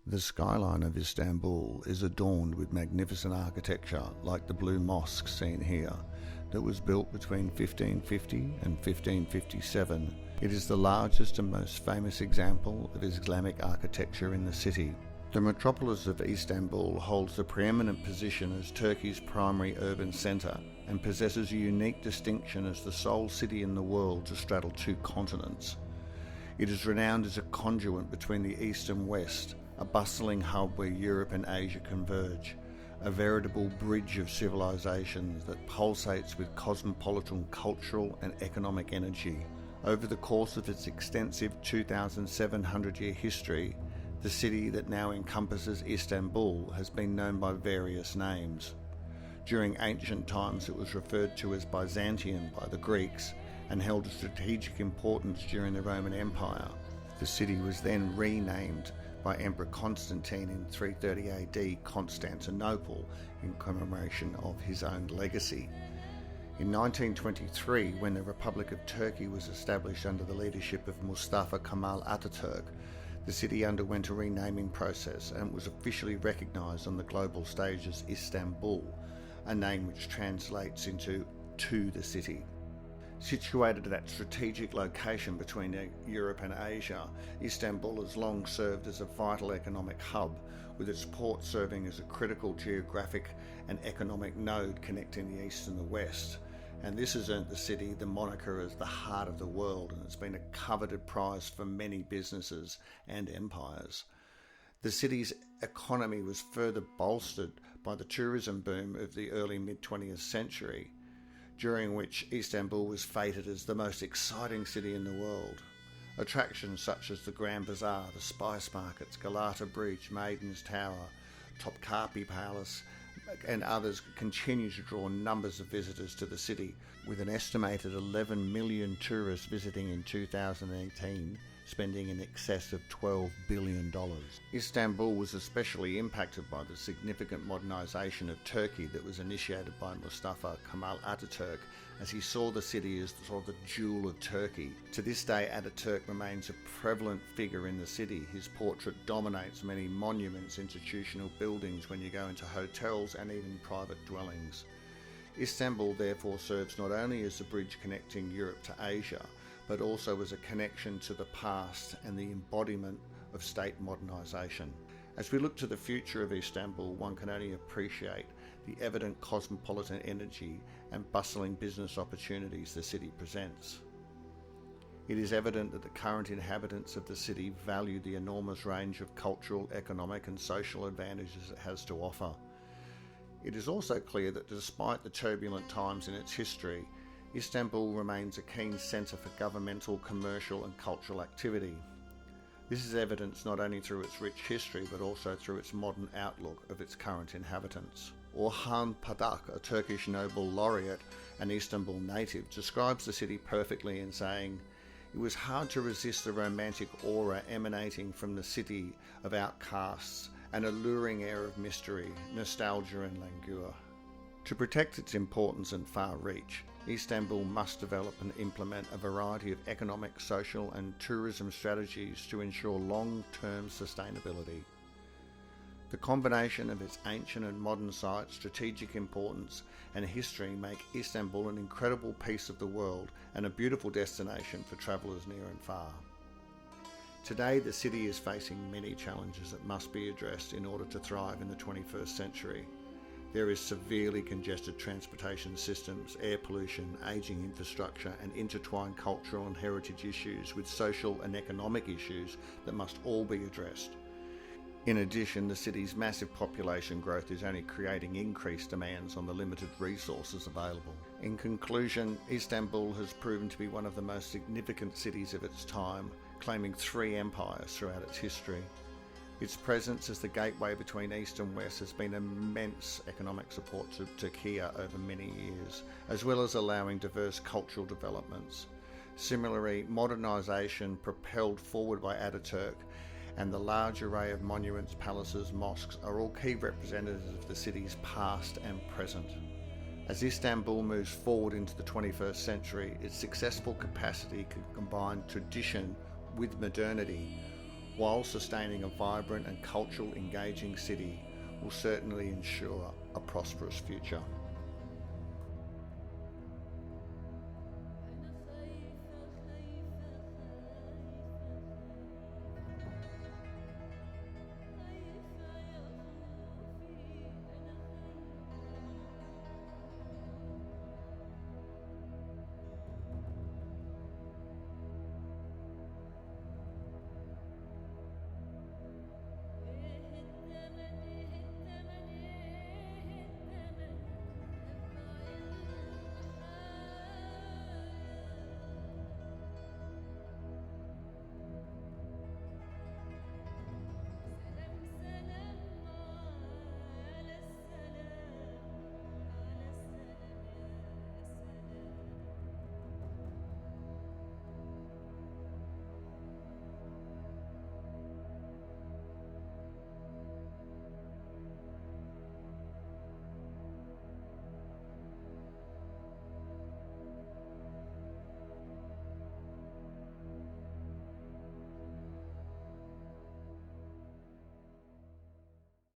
The skyline of Istanbul is adorned with magnificent architecture like the Blue Mosque seen here, that was built between 1550 and 1557. It is the largest and most famous example of Islamic architecture in the city. The metropolis of Istanbul holds the preeminent position as Turkey's primary urban centre and possesses a unique distinction as the sole city in the world to straddle two continents. It is renowned as a conduit between the East and West, a bustling hub where Europe and Asia converge, a veritable bridge of civilizations that pulsates with cosmopolitan cultural and economic energy. Over the course of its extensive 2,700-year history, the city that now encompasses Istanbul has been known by various names. During ancient times it was referred to as Byzantium by the Greeks and held a strategic importance during the Roman Empire. The city was then renamed by Emperor Constantine in 330 AD Constantinople in commemoration of his own legacy. In 1923, when the Republic of Turkey was established under the leadership of Mustafa Kemal Atatürk, the city underwent a renaming process and was officially recognised on the global stage as Istanbul, a name which translates into "to the city." Situated at that strategic location between Europe and Asia, Istanbul has long served as a vital economic hub, with its port serving as a critical geographic and economic node connecting the East and the West. And this has earned the city the moniker as the heart of the world, and it's been a coveted prize for many businesses and empires. The city's economy was further bolstered by the tourism boom of the early mid-20th century, during which Istanbul was feted as the most exciting city in the world. Attractions such as the Grand Bazaar, the Spice Markets, Galata Bridge, Maiden's Tower, Topkapi Palace, and others continue to draw numbers of visitors to the city, with an estimated 11 million tourists visiting in 2018, spending in excess of $12 billion. Istanbul was especially impacted by the significant modernisation of Turkey that was initiated by Mustafa Kemal Atatürk, as he saw the city as sort of the jewel of Turkey. To this day, Ataturk remains a prevalent figure in the city. His portrait dominates many monuments, institutional buildings when you go into hotels and even private dwellings. Istanbul therefore serves not only as the bridge connecting Europe to Asia, but also as a connection to the past and the embodiment of state modernisation. As we look to the future of Istanbul, one can only appreciate the evident cosmopolitan energy and bustling business opportunities the city presents. It is evident that the current inhabitants of the city value the enormous range of cultural, economic and social advantages it has to offer. It is also clear that despite the turbulent times in its history, Istanbul remains a keen centre for governmental, commercial and cultural activity. This is evidenced not only through its rich history but also through its modern outlook of its current inhabitants. Orhan Pamuk, a Turkish Nobel laureate and Istanbul native, describes the city perfectly in saying, "It was hard to resist the romantic aura emanating from the city of outcasts, an alluring air of mystery, nostalgia and languor." To protect its importance and far reach, Istanbul must develop and implement a variety of economic, social and tourism strategies to ensure long-term sustainability. The combination of its ancient and modern sites, strategic importance and history make Istanbul an incredible piece of the world and a beautiful destination for travellers near and far. Today, the city is facing many challenges that must be addressed in order to thrive in the 21st century. There is severely congested transportation systems, air pollution, ageing infrastructure and intertwined cultural and heritage issues with social and economic issues that must all be addressed. In addition, the city's massive population growth is only creating increased demands on the limited resources available. In conclusion, Istanbul has proven to be one of the most significant cities of its time, claiming 3 empires throughout its history. Its presence as the gateway between East and West has been immense economic support to Turkey over many years, as well as allowing diverse cultural developments. Similarly, modernisation propelled forward by Ataturk and the large array of monuments, palaces, mosques are all key representatives of the city's past and present. As Istanbul moves forward into the 21st century, its successful capacity can combine tradition with modernity, while sustaining a vibrant and cultural engaging city will certainly ensure a prosperous future.